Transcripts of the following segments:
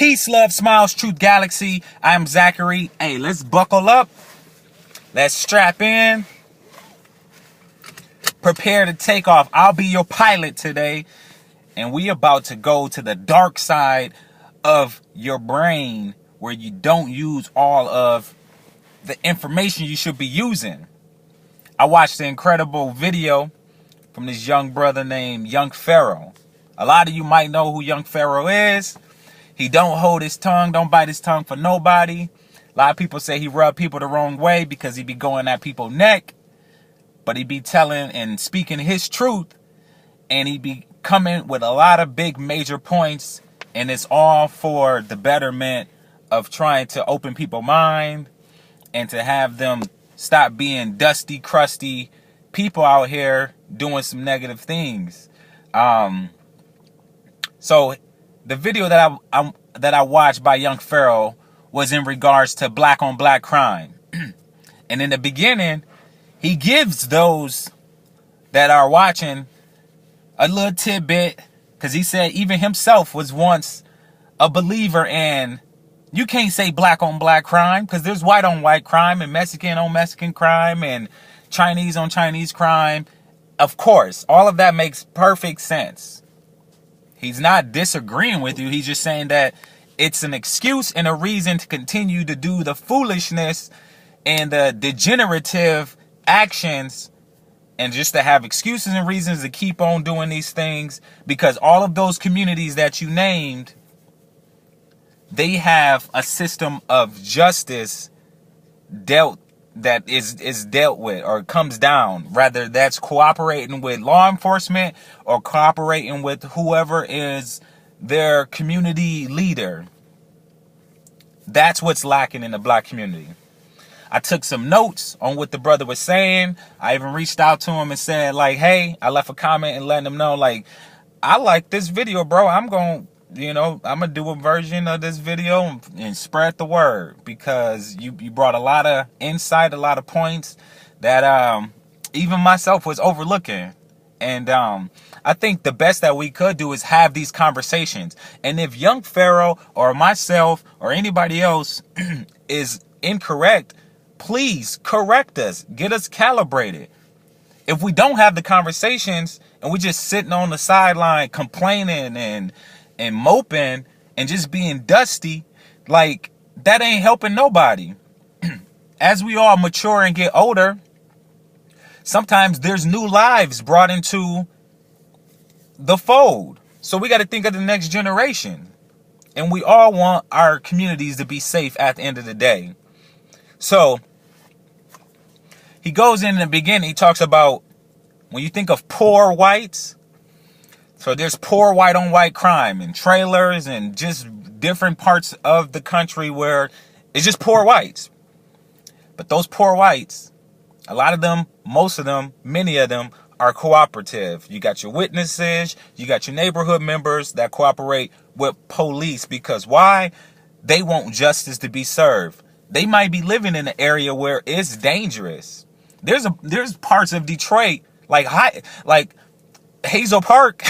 Peace, love, smiles, truth, galaxy. I'm Zachary. Hey, let's buckle up. Let's strap in. Prepare to take off. I'll be your pilot today. And we about to go to the dark side of your brain where you don't use all of the information you should be using. I watched an incredible video from this young brother named Young Pharaoh. A lot of you might know who Young Pharaoh is. He don't hold his tongue, don't bite his tongue for nobody. A lot of people say he rub people the wrong way because he be going at people's neck. But he be telling and speaking his truth. And he be coming with a lot of big major points. And it's all for the betterment of trying to open people's mind. And to have them stop being dusty, crusty people out here doing some negative things. So the video that I watched by Young Pharaoh was in regards to black on black crime. And in the beginning, he gives those that are watching a little tidbit, because he said even himself was once a believer in, you can't say black on black crime because there's white on white crime and Mexican on Mexican crime and Chinese on Chinese crime. Of course, all of that makes perfect sense. He's not disagreeing with you. He's just saying that it's an excuse and a reason to continue to do the foolishness and the degenerative actions, and just to have excuses and reasons to keep on doing these things, because all of those communities that you named, they have a system of justice that is dealt with or comes down, rather that's cooperating with law enforcement or cooperating with whoever is their community leader. That's what's lacking in the black community. I took some notes on what the brother was saying. I even reached out to him and said, like, hey, I left a comment and letting him know, like, I like this video, bro. I'm going to do a version of this video and spread the word, because you brought a lot of insight, a lot of points that even myself was overlooking. And I think the best that we could do is have these conversations. And if Young Pharaoh or myself or anybody else is incorrect, please correct us. Get us calibrated. If we don't have the conversations and we're just sitting on the sideline complaining and moping and just being dusty, like, that ain't helping nobody. As we all mature and get older, sometimes there's new lives brought into the fold. So we got to think of the next generation. And we all want our communities to be safe at the end of the day. So he goes in the beginning, he talks about when you think of poor whites. So there's poor white on white crime in trailers and just different parts of the country where it's just poor whites. But those poor whites, a lot of them, most of them, many of them are cooperative. You got your witnesses, you got your neighborhood members that cooperate with police, because why? They want justice to be served. They might be living in an area where it's dangerous. There's parts of Detroit like Hazel Park.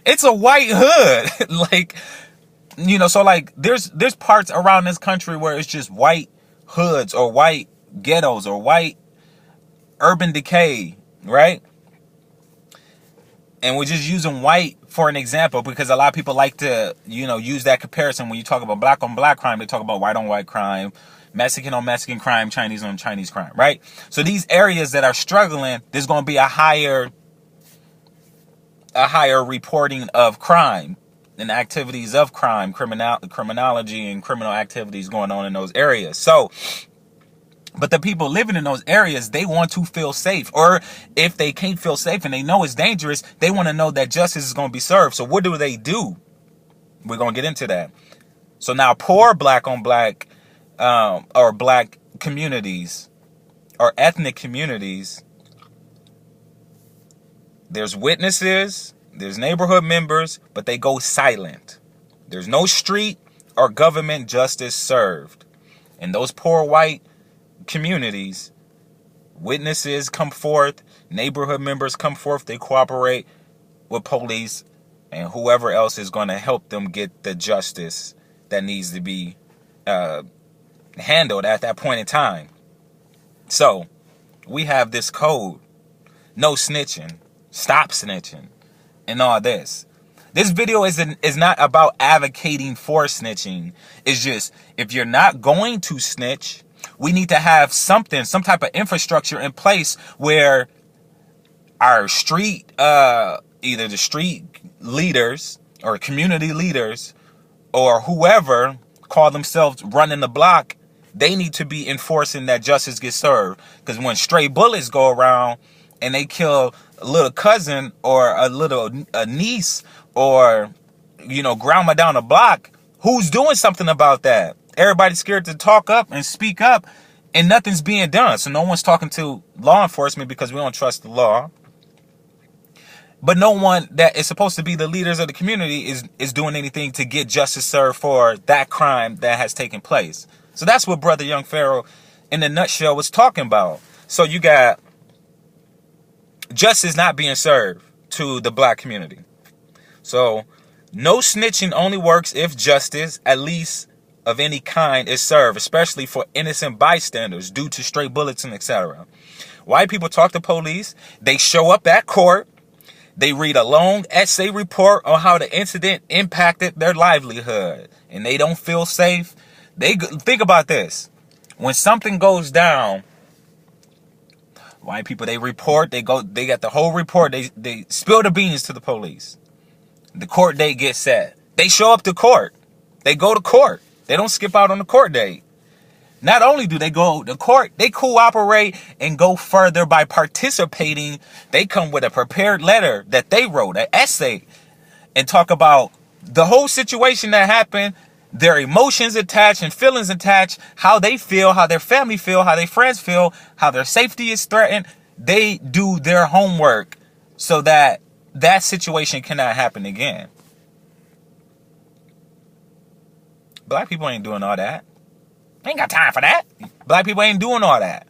It's a white hood. Like, so like there's parts around this country where it's just white hoods or white ghettos or white urban decay, right? And we're just using white for an example because a lot of people like to, use that comparison. When you talk about black on black crime, they talk about white on white crime, Mexican on Mexican crime, Chinese on Chinese crime, right? So these areas that are struggling, there's going to be a higher reporting of crime and activities of crime, criminology and criminal activities going on in those areas. So, but the people living in those areas, they want to feel safe. Or if they can't feel safe and they know it's dangerous, they want to know that justice is going to be served. So what do? We're going to get into that. So now poor black on black or black communities or ethnic communities, there's witnesses, there's neighborhood members, but they go silent. There's no street or government justice served. In those poor white communities, witnesses come forth, neighborhood members come forth, they cooperate with police, and whoever else is going to help them get the justice that needs to be handled at that point in time. So we have this code: no snitching, stop snitching, and all this. This video is not about advocating for snitching. It's just, if you're not going to snitch, we need to have some type of infrastructure in place where our street, either the street leaders or community leaders or whoever call themselves running the block, they need to be enforcing that justice gets served. Because when stray bullets go around and they kill a little cousin or a niece or, grandma down the block, who's doing something about that? Everybody's scared to talk up and speak up, and nothing's being done. So no one's talking to law enforcement because we don't trust the law. But no one that is supposed to be the leaders of the community is doing anything to get justice served for that crime that has taken place. So that's what Brother Young Pharaoh, in a nutshell, was talking about. So you got justice not being served to the black community. So no snitching only works if justice, at least of any kind, is served, especially for innocent bystanders due to stray bullets and etc. White people talk to police. They show up at court. They read a long essay report on how the incident impacted their livelihood, and they don't feel safe. Think about this. When something goes down, white people, they report, they got the whole report. They spill the beans to the police. The court date gets set. They show up to court. They go to court. They don't skip out on the court date. Not only do they go to court, they cooperate and go further by participating. They come with a prepared letter that they wrote, an essay, and talk about the whole situation that happened, their emotions attached and feelings attached, how they feel, how their family feel, how their friends feel, how their safety is threatened. They do their homework so that situation cannot happen again. Black people ain't doing all that. Ain't got time for that. Black people ain't doing all that.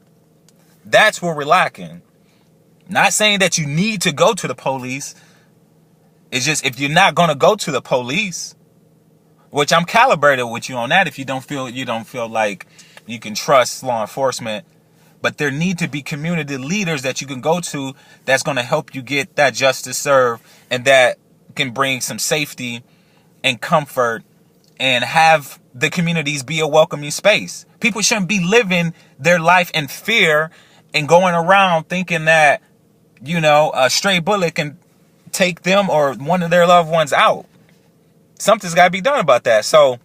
That's where we're lacking. Not saying that you need to go to the police. It's just, if you're not going to go to the police, which I'm calibrated with you on that, if you don't feel like you can trust law enforcement, but there need to be community leaders that you can go to that's going to help you get that justice served, and that can bring some safety and comfort and have the communities be a welcoming space. People shouldn't be living their life in fear and going around thinking that, a stray bullet can take them or one of their loved ones out. Something's got to be done about that. So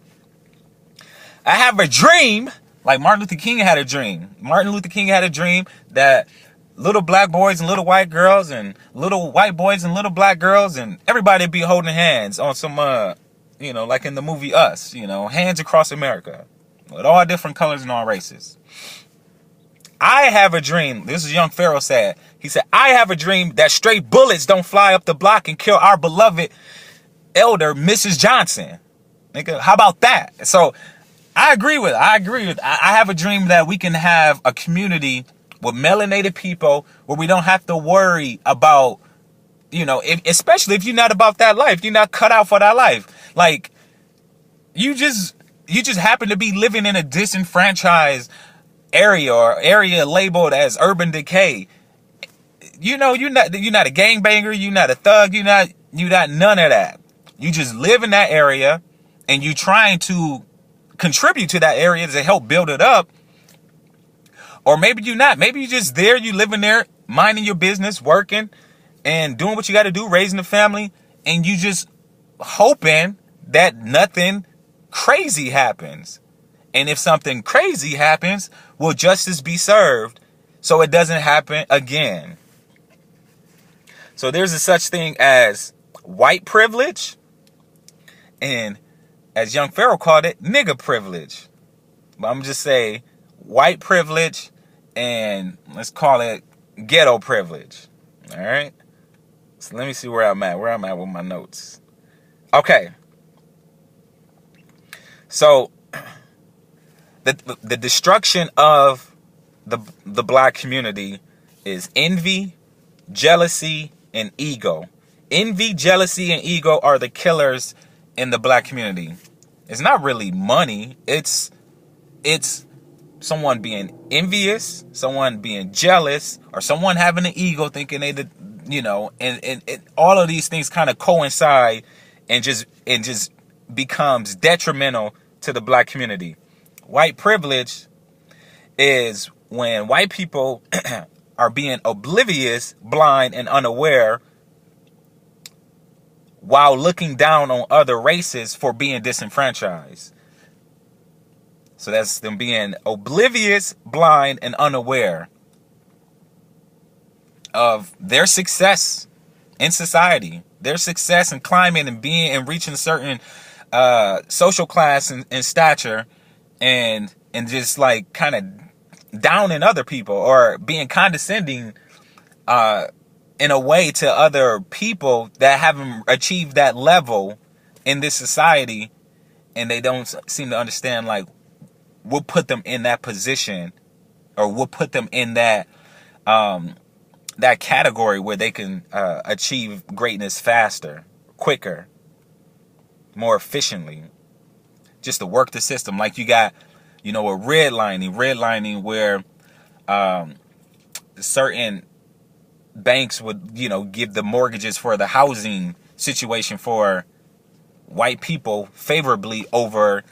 I have a dream, like Martin Luther King had a dream. Martin Luther King had a dream that little black boys and little white girls and little white boys and little black girls and everybody be holding hands on some, like in the movie Us, hands across America with all different colors and all races. I have a dream. This is Young Pharaoh said. He said, I have a dream that stray bullets don't fly up the block and kill our beloved elder, Mrs. Johnson. Nigga, how about that? So I agree with it. I have a dream that we can have a community with melanated people where we don't have to worry about, especially if you're not about that life, you're not cut out for that life. Like, you just happen to be living in a disenfranchised area or area labeled as urban decay. You're not a gangbanger, you're not a thug, you're not none of that. You just live in that area and you trying to contribute to that area to help build it up. Or maybe you're not. Maybe you're just there, you living there, minding your business, working and doing what you got to do, raising a family, and you just hoping that nothing crazy happens. And if something crazy happens, will justice be served so it doesn't happen again? So there's a such thing as white privilege, and as Young Pharaoh called it, nigga privilege. But I'm just say white privilege, and let's call it ghetto privilege. All right. So let me see where I'm at with my notes. Okay. So the destruction of the black community is envy, jealousy, and ego. Envy, jealousy, and ego are the killers in the black community. It's not really money. It's someone being envious, someone being jealous, or someone having an ego thinking they did, and all of these things kind of coincide and just becomes detrimental to the black community. White privilege is when white people are being oblivious, blind, and unaware while looking down on other races for being disenfranchised. So that's them being oblivious, blind, and unaware of their success in society, their success in climbing and being and reaching certain social class and stature, and just like kind of downing other people or being condescending in a way to other people that haven't achieved that level in this society, and they don't seem to understand like what put them in that position, or what put them in that that category where they can achieve greatness faster, quicker, more efficiently, just to work the system. Like you got, a redlining where certain banks would, give the mortgages for the housing situation for white people favorably over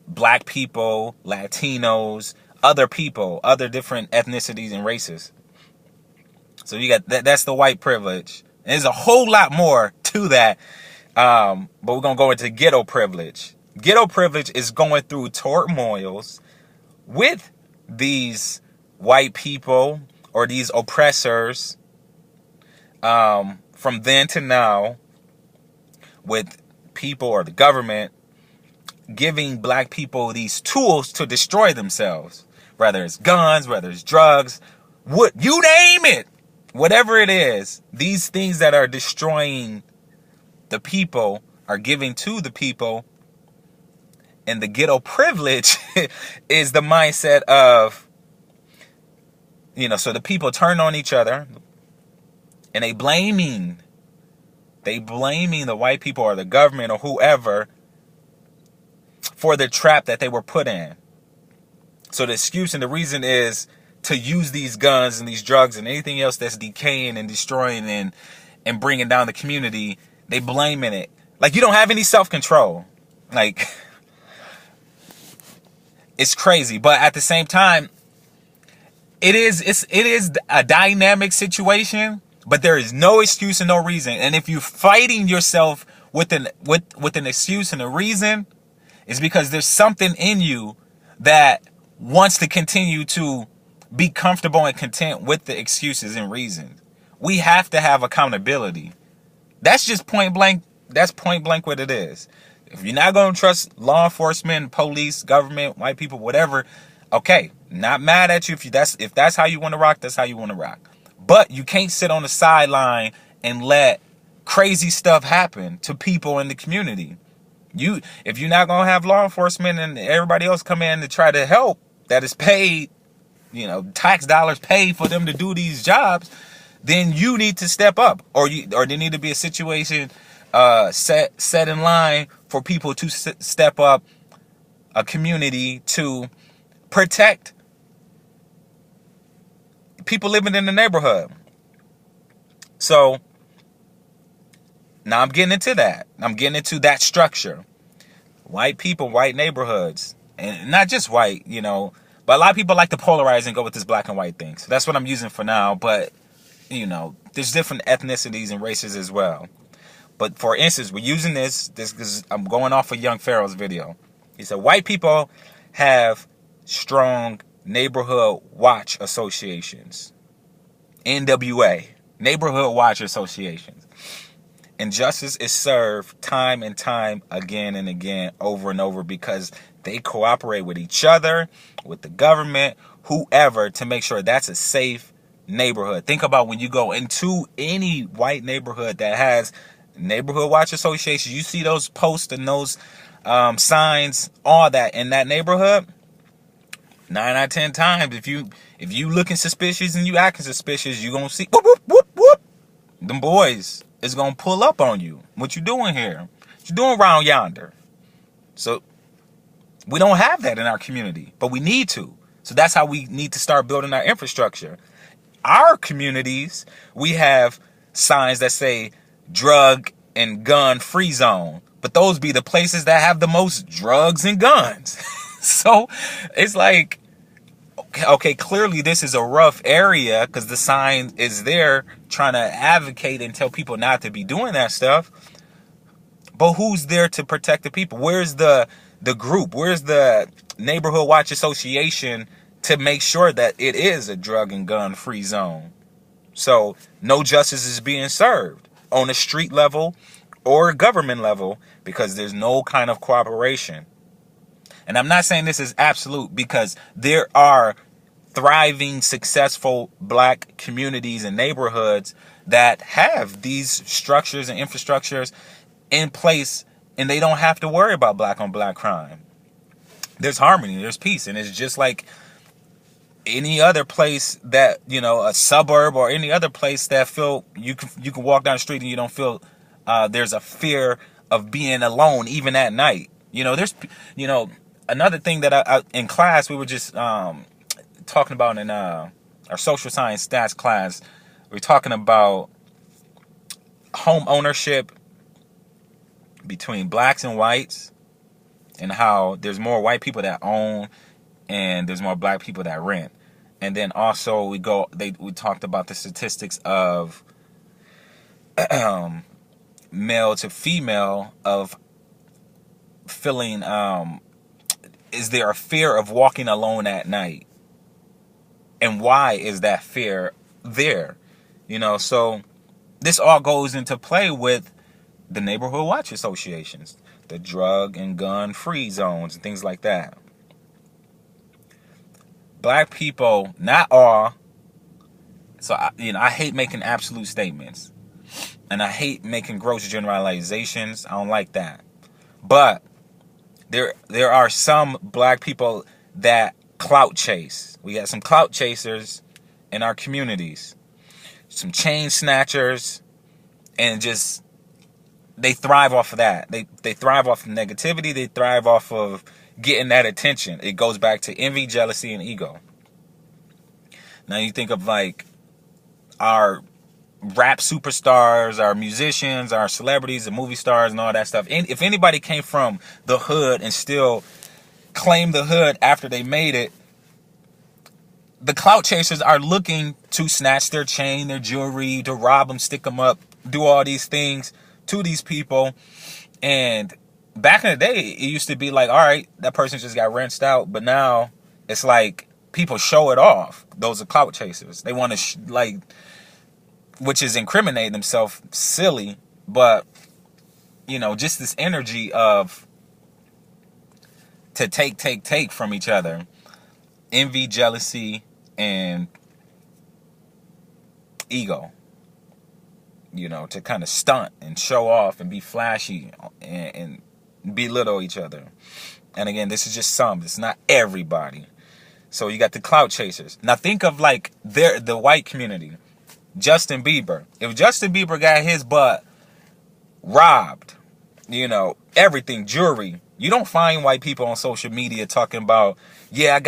black people, Latinos, other people, other different ethnicities and races. So you got that's the white privilege. And there's a whole lot more to that, but we're gonna go into ghetto privilege. Ghetto privilege is going through turmoils with these white people or these oppressors from then to now, with people or the government giving black people these tools to destroy themselves, whether it's guns, whether it's drugs, what you name it, whatever it is. These things that are destroying the people are giving to the people, and the ghetto privilege is the mindset of, so the people turn on each other and they blaming the white people or the government or whoever for the trap that they were put in. So the excuse and the reason is to use these guns and these drugs and anything else that's decaying and destroying and bringing down the community. They blaming it. Like you don't have any self-control. Like it's crazy. But at the same time, it is a dynamic situation, but there is no excuse and no reason. And if you're fighting yourself with an excuse and a reason, it's because there's something in you that wants to continue to be comfortable and content with the excuses and reasons. We have to have accountability. That's just point blank. That's point blank what it is. If you're not going to trust law enforcement, police, government, white people, whatever, okay, not mad at you. If that's how you want to rock, that's how you want to rock. But you can't sit on the sideline and let crazy stuff happen to people in the community. If you're not going to have law enforcement and everybody else come in to try to help, that is paid, tax dollars paid for them to do these jobs, then you need to step up, or there need to be a situation set in line for people to step up, a community to protect people living in the neighborhood. So now I'm getting into that. I'm getting into that structure. White people, white neighborhoods, and not just white, but a lot of people like to polarize and go with this black and white thing. So that's what I'm using for now. But, there's different ethnicities and races as well. But for instance, we're using this because I'm going off of Young Pharaoh's video. He said white people have strong neighborhood watch associations. NWA, neighborhood watch associations. And justice is served time and time again and again, over and over, because they cooperate with each other, with the government, whoever, to make sure that's a safe neighborhood. Think about when you go into any white neighborhood that has neighborhood watch associations, you see those posts and those signs, all that in that neighborhood. 9 out of 10 times, if you looking suspicious and you acting suspicious, you gonna see whoop, whoop, whoop, whoop, them boys is going to pull up on you. What you doing here? What you doing around yonder? So we don't have that in our community, but we need to. So that's how we need to start building our infrastructure. Our communities, we have signs that say drug and gun free zone, but those be the places that have the most drugs and guns. So it's like, okay, clearly this is a rough area because the sign is there trying to advocate and tell people not to be doing that stuff. But who's there to protect the people? Where's the group? Where's the neighborhood watch association to make sure that it is a drug and gun free zone? So no justice is being served on a street level or a government level because there's no kind of cooperation. And I'm not saying this is absolute, because there are thriving, successful black communities and neighborhoods that have these structures and infrastructures in place, and they don't have to worry about black on black crime. There's harmony, there's peace, and it's just like any other place that, you know, a suburb or any other place that feel you can walk down the street and you don't feel there's a fear of being alone even at night. You know, there's, you know, another thing that I in class we were just talking about in our social science stats class. We're talking about home ownership between blacks and whites, and how there's more white people that own and there's more black people that rent. And then also we talked about the statistics of male to female of feeling is there a fear of walking alone at night, and why is that fear there? You know, so this all goes into play with the neighborhood watch associations, the drug and gun free zones and things like that. Black people, not all. So I hate making absolute statements, and I hate making gross generalizations. I don't like that. But there are some black people that clout chase. We got some clout chasers in our communities, some chain snatchers, and just they thrive off of that. They thrive off of negativity. They thrive off of getting that attention. It goes back to envy, jealousy, and ego. Now you think of like our rap superstars, our musicians, our celebrities, the movie stars, and all that stuff. And if anybody came from the hood and still claimed the hood after they made it, the clout chasers are looking to snatch their chain, their jewelry, to rob them, stick them up, do all these things to these people. And back in the day, it used to be like, all right, that person just got rinsed out. But now it's like people show it off. Those are clout chasers. They want to which is incriminating themselves, silly, but you know, just this energy of to take from each other, envy, jealousy, and ego. You know, to kind of stunt and show off and be flashy and belittle each other. And again, this is just some. It's not everybody. So you got the clout chasers. Now think of like the white community. Justin Bieber. If Justin Bieber got his butt robbed, you know, everything, jewelry, you don't find white people on social media talking about, yeah, I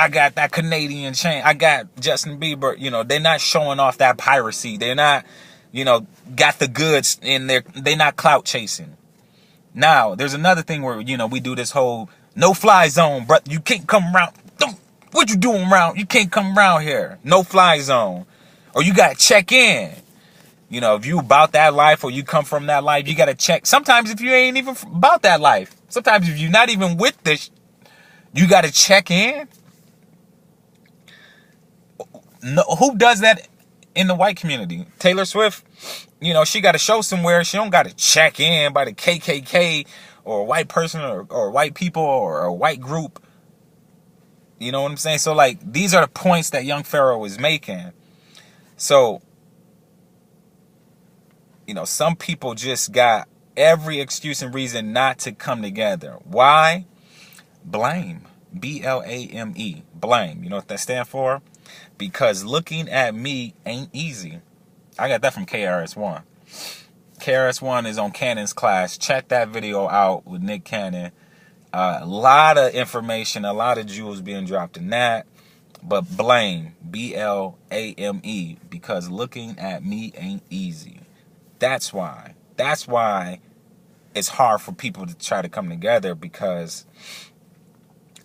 got that Canadian chain. I got Justin Bieber. You know, they're not showing off that piracy. They're not, you know, got the goods in there. They're not clout chasing. Now, there's another thing where, you know, we do this whole no fly zone, bro. You can't come around. What you doing around? You can't come around here. No fly zone. Or you got to check in. You know, if you about that life or you come from that life, you got to check. Sometimes if you ain't even about that life. Sometimes if you're not even with this, you got to check in. No, who does that in the white community? Taylor Swift, you know, she got a show somewhere. She don't got to check in by the KKK or a white person or white people or a white group. You know what I'm saying? So, like, these are the points that young Pharaoh is making. So, you know, some people just got every excuse and reason not to come together. Why? Blame. BLAME. Blame. You know what that stands for? Because looking at me ain't easy. I got that from KRS-One. KRS-One is on Cannon's class. Check that video out with Nick Cannon. A lot of information, a lot of jewels being dropped in that. But blame, BLAME, because looking at me ain't easy. That's why. That's why it's hard for people to try to come together, because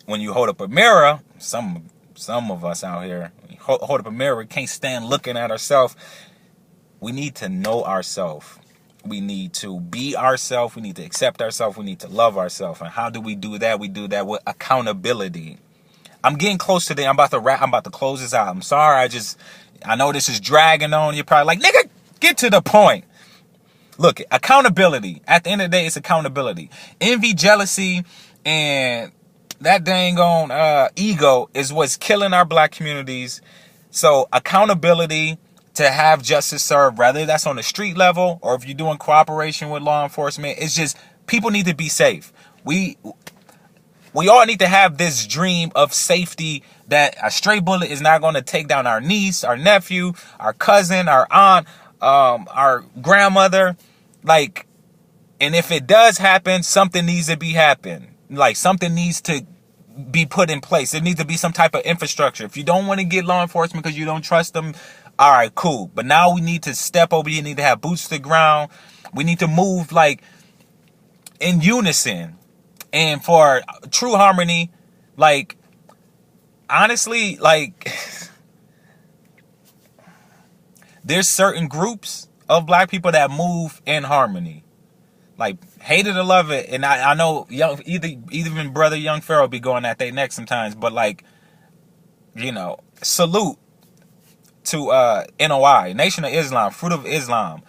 when you hold up a mirror, some of us out here, hold up a mirror, we can't stand looking at ourselves. We need to know ourselves. We need to be ourselves. We need to accept ourselves. We need to love ourselves. And how do we do that? We do that with accountability. I'm getting close to the, I'm about to wrap, I'm about to close this out. I'm sorry, I know this is dragging on. You're probably like, nigga, get to the point. Look, accountability. At the end of the day, it's accountability. Envy, jealousy, and that dang on ego is what's killing our black communities. So accountability, to have justice served, whether that's on the street level or if you're doing cooperation with law enforcement, it's just people need to be safe. We all need to have this dream of safety, that a stray bullet is not going to take down our niece, our nephew, our cousin, our aunt, our grandmother. Like, and if it does happen, something needs to be happen. Like, something needs to be put in place. There needs to be some type of infrastructure. If you don't want to get law enforcement because you don't trust them, all right, cool. But now we need to step over. You need to have boots to the ground. We need to move like in unison. And for true harmony, like, honestly, like, there's certain groups of black people that move in harmony. Like, hate it or love it. And I know even brother Young Pharaoh be going at they neck sometimes. But, like, you know, salute to NOI, Nation of Islam, Fruit of Islam,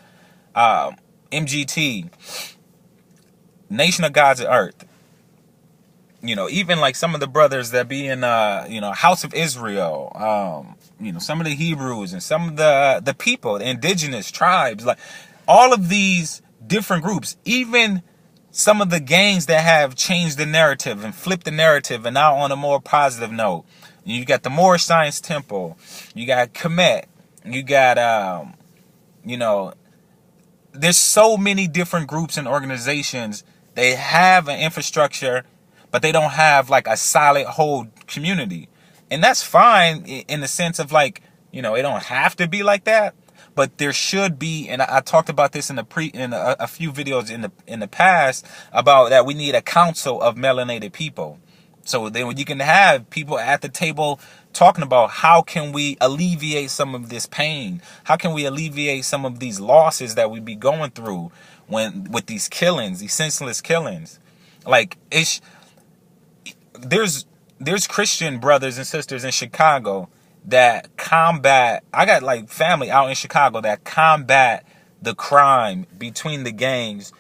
MGT, Nation of Gods of Earth. You know, even like some of the brothers that be in, House of Israel, some of the Hebrews and some of the people, the indigenous tribes, like all of these different groups, even some of the gangs that have changed the narrative and flipped the narrative and now on a more positive note. You got the Moorish Science Temple, you got Kemet, you got, there's so many different groups and organizations. They have an infrastructure, but they don't have like a solid whole community. And that's fine in the sense of like, it don't have to be like that, but there should be. And I talked about this in a few videos in the past about that we need a council of melanated people. So then you can have people at the table talking about how can we alleviate some of this pain? How can we alleviate some of these losses that we be going through with these killings, these senseless killings? Like, there's Christian brothers and sisters in Chicago that combat. I got like family out in Chicago that combat the crime between the gangs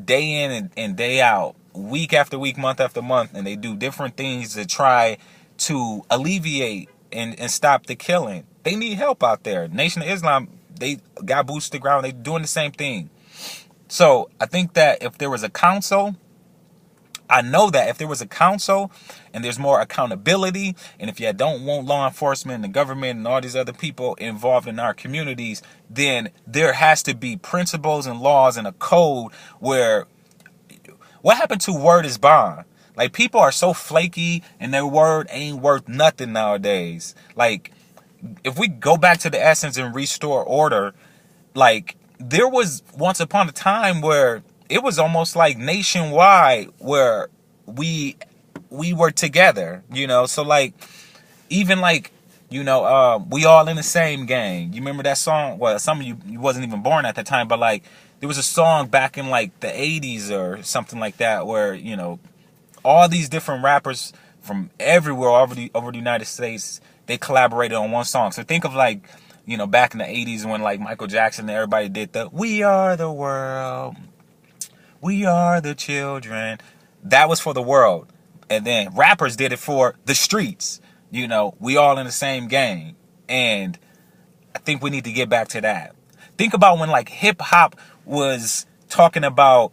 day in and day out, week after week, month after month, and they do different things to try to alleviate and stop the killing. They need help out there. Nation of Islam, they got boots to the ground. They doing the same thing. So I think that if there was a council, I know that if there was a council and there's more accountability, and if you don't want law enforcement and the government and all these other people involved in our communities, then there has to be principles and laws and a code where, what happened to word is bond? Like, people are so flaky and their word ain't worth nothing nowadays. Like, if we go back to the essence and restore order, like, there was once upon a time where it was almost like nationwide where we were together, so like, even like, we all in the same gang. You remember that song? Well, some of you wasn't even born at the time, but like, there was a song back in like the 80s or something like that where, all these different rappers from everywhere over the United States, they collaborated on one song. So think of like, back in the 80s when like Michael Jackson and everybody did the "We Are the World, we are the children." That was for the world. And then rappers did it for the streets. We all in the same gang. And I think we need to get back to that. Think about when like hip hop was talking about,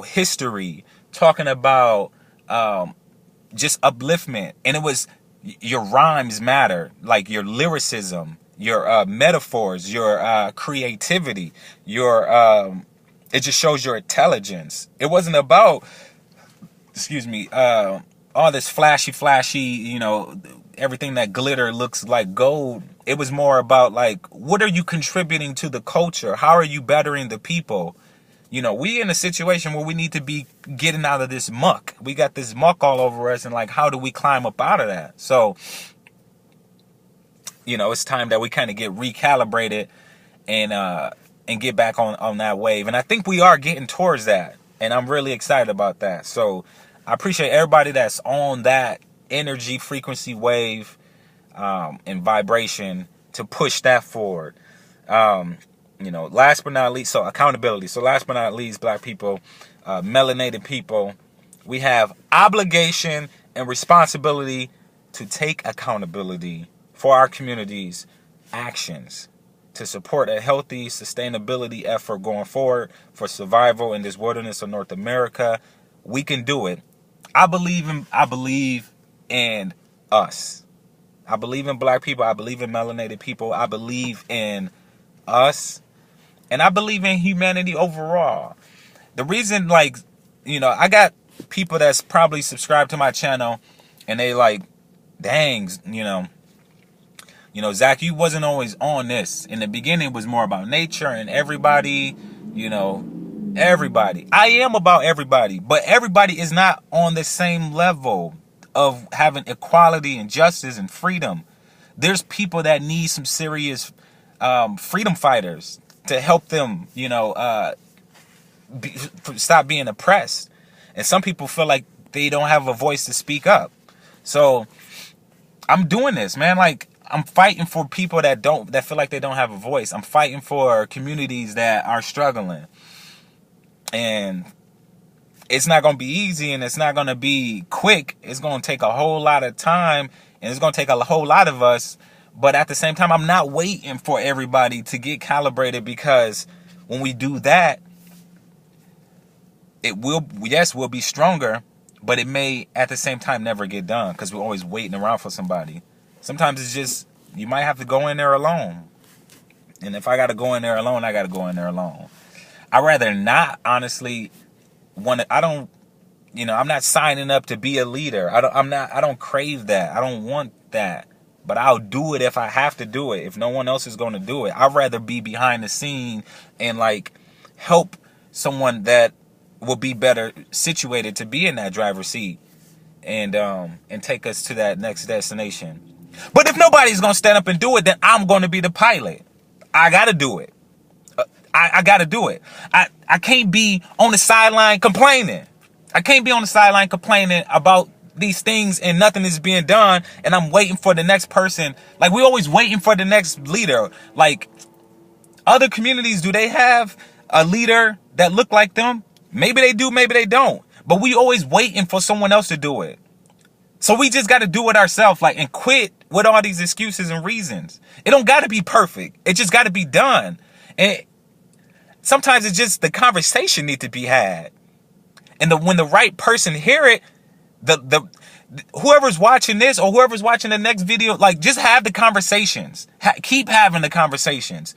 history, talking about just upliftment. And it was, your rhymes matter, like your lyricism, your metaphors, your creativity, your it just shows your intelligence. It wasn't about, excuse me, all this flashy, everything that glitter looks like gold. It was more about, like, what are you contributing to the culture? How are you bettering the people? We in a situation where we need to be getting out of this muck. We got this muck all over us, and, like, how do we climb up out of that? So, it's time that we kind of get recalibrated and get back on that wave. And I think we are getting towards that, and I'm really excited about that. So I appreciate everybody that's on that energy, frequency, wave, and vibration to push that forward. Last but not least, so accountability. So last but not least, Black people, melanated people, we have obligation and responsibility to take accountability for our community's actions, to support a healthy sustainability effort going forward for survival in this wilderness of North America. We can do it. I believe in us. I believe in Black people. I believe in melanated people. I believe in us. And I believe in humanity overall. The reason, I got people that's probably subscribed to my channel, and they like, dang, Zach, you wasn't always on this. In the beginning, it was more about nature and everybody, everybody. I am about everybody, but everybody is not on the same level of having equality and justice and freedom. There's people that need some serious freedom fighters to help them, stop being oppressed. And some people feel like they don't have a voice to speak up. So I'm doing this, man. Like, I'm fighting for people that feel like they don't have a voice. I'm fighting for communities that are struggling. And it's not going to be easy, and it's not going to be quick. It's going to take a whole lot of time, and it's going to take a whole lot of us. But at the same time, I'm not waiting for everybody to get calibrated, because when we do that, we'll be stronger, but it may at the same time never get done, because we're always waiting around for somebody. Sometimes it's just, you might have to go in there alone. And if I got to go in there alone, I got to go in there alone. I'd rather not, honestly, I'm not signing up to be a leader. I don't crave that. I don't want that. But I'll do it if I have to do it, if no one else is going to do it. I'd rather be behind the scene and, help someone that will be better situated to be in that driver's seat and take us to that next destination. But if nobody's going to stand up and do it, then I'm going to be the pilot. I got to do it. I got to do it. I can't be on the sideline complaining. I can't be on the sideline complaining about these things and nothing is being done, and I'm waiting for the next person. Like, we always waiting for the next leader. Like, other communities, do they have a leader that look like them? Maybe they do, maybe they don't. But we always waiting for someone else to do it. So we just got to do it ourselves, and quit with all these excuses and reasons. It don't got to be perfect. It just got to be done. And sometimes it's just the conversation need to be had. And when the right person hear it, whoever's watching this or whoever's watching the next video, just have the conversations. Keep having the conversations.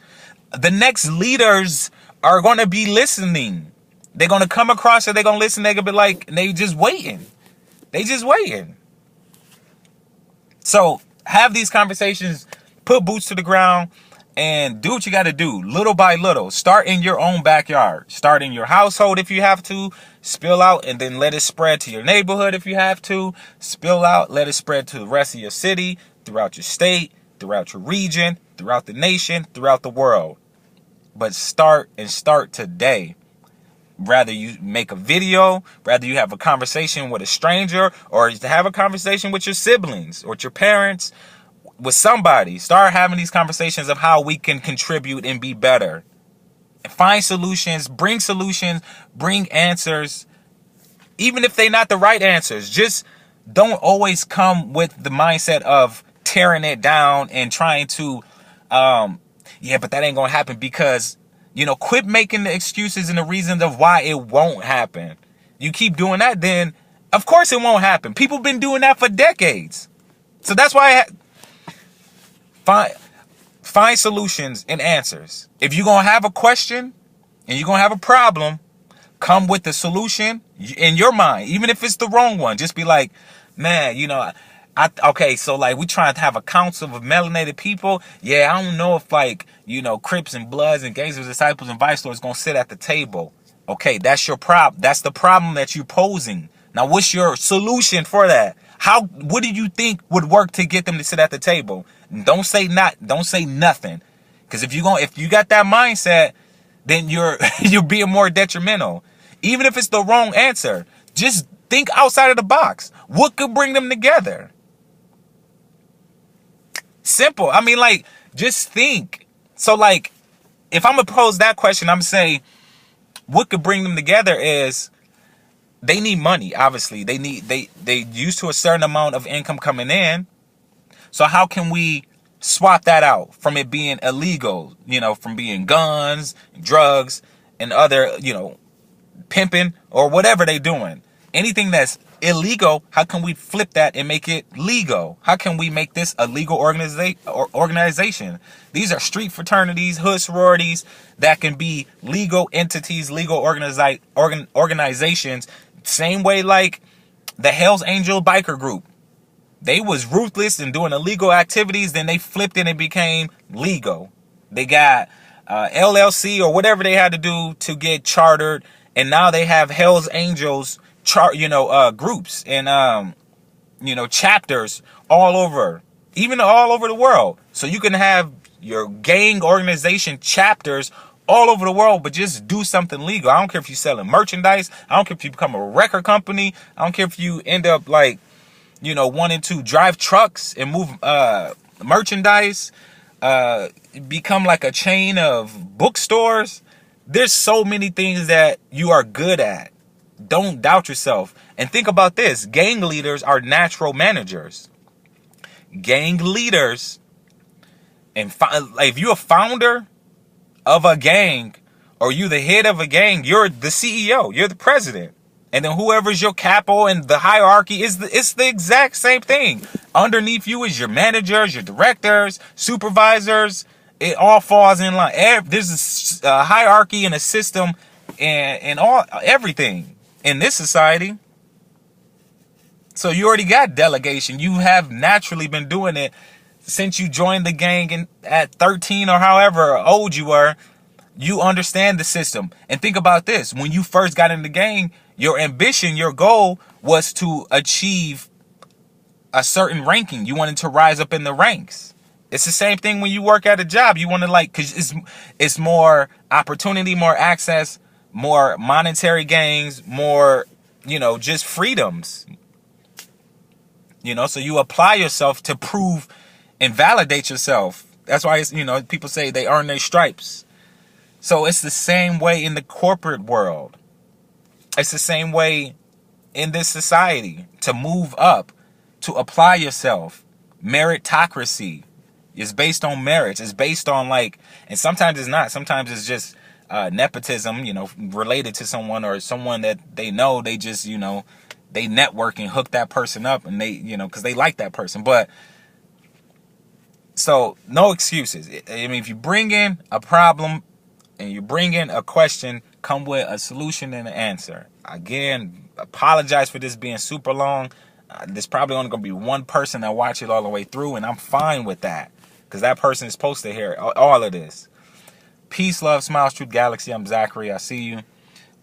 The next leaders are going to be listening. They're going to come across it. They're going to listen. They're going to be like, they just waiting. They just waiting. So have these conversations, put boots to the ground, and do what you got to do, little by little. Start in your own backyard. Start in your household if you have to. Spill out, and then let it spread to your neighborhood if you have to. Spill out, let it spread to the rest of your city, throughout your state, throughout your region, throughout the nation, throughout the world. But start today. Rather you make a video, rather you have a conversation with a stranger, or to have a conversation with your siblings or with your parents, with somebody. Start having these conversations of how we can contribute and be better. Find solutions, bring answers, even if they're not the right answers. Just don't always come with the mindset of tearing it down and trying to, but that ain't gonna happen because, quit making the excuses and the reasons of why it won't happen. You keep doing that, then of course it won't happen. People been doing that for decades. So that's why Find solutions and answers. If you're going to have a question and you're going to have a problem, come with the solution in your mind, even if it's the wrong one. Just be like, man, okay, so like we trying to have a council of melanated people. Yeah, I don't know if like, Crips and Bloods and Gangsters, Disciples and Vice Lords gonna sit at the table. Okay, that's your problem. That's the problem that you're posing. Now, what's your solution for that? What do you think would work to get them to sit at the table? Don't say nothing. Because if you got that mindset, then you're being more detrimental. Even if it's the wrong answer, just think outside of the box. What could bring them together? Simple. I mean, like, just think. So, like, if I'm going to pose that question, I'm going to say, what could bring them together is they need money, obviously. They used to a certain amount of income coming in. So how can we swap that out from it being illegal, from being guns, drugs, and other, pimping or whatever they doing? Anything that's illegal, how can we flip that and make it legal? How can we make this a legal organization? These are street fraternities, hood sororities that can be legal entities, legal organizations. Same way like the Hells Angel biker group. They was ruthless and doing illegal activities, then they flipped it and became legal. They got LLC or whatever they had to do to get chartered, and now they have Hells Angels groups and chapters all over, even all over the world. So you can have your gang organization chapters all over the world, but just do something legal. I don't care if you're selling merchandise. I don't care if you become a record company. I don't care if you end up like, wanting to drive trucks and move merchandise, become like a chain of bookstores. There's so many things that you are good at. Don't doubt yourself. And think about this. Gang leaders are natural managers. Gang leaders, and if you're a founder of a gang or you the head of a gang, you're the CEO, you're the president. And then whoever's your capo and the hierarchy it's the exact same thing. Underneath you is your managers, your directors, supervisors. It all falls in line. There's a hierarchy and a system and everything in this society. So you already got delegation. You have naturally been doing it since you joined the gang at 13 or however old you were. You understand the system. And think about this. When you first got in the gang, your ambition, your goal was to achieve a certain ranking. You wanted to rise up in the ranks. It's the same thing when you work at a job. You want to because it's more opportunity, more access, more monetary gains, more, just freedoms. So you apply yourself to prove and validate yourself. That's why, people say they earn their stripes. So it's the same way in the corporate world. It's the same way in this society. To move up, to apply yourself. Meritocracy is based on merits. It's based on and sometimes it's not. Sometimes it's just nepotism, related to someone or someone that they know. They just, they network and hook that person up and they, because they like that person. But so no excuses. I mean, if you bring in a problem and you bring in a question, come with a solution and an answer. Again, apologize for this being super long. There's probably only going to be one person that watch it all the way through, and I'm fine with that because that person is supposed to hear all of this. Peace, love, smiles, truth, galaxy. I'm Zachary. I see you.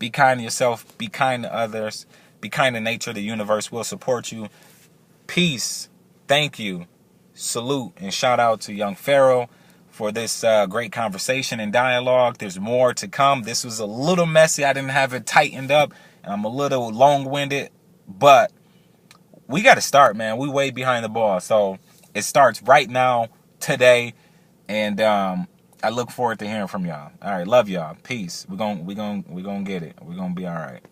Be kind to yourself. Be kind to others. Be kind to nature. The universe will support you. Peace. Thank you. Salute and shout out to young Pharaoh for this great conversation and dialogue. There's more to come. This was a little messy. I didn't have it tightened up, and I'm a little long-winded, but we got to start, man. We way behind the ball. So it starts right now, today, and I look forward to hearing from y'all. All right, love y'all. Peace. We're gonna get it. We're gonna be all right.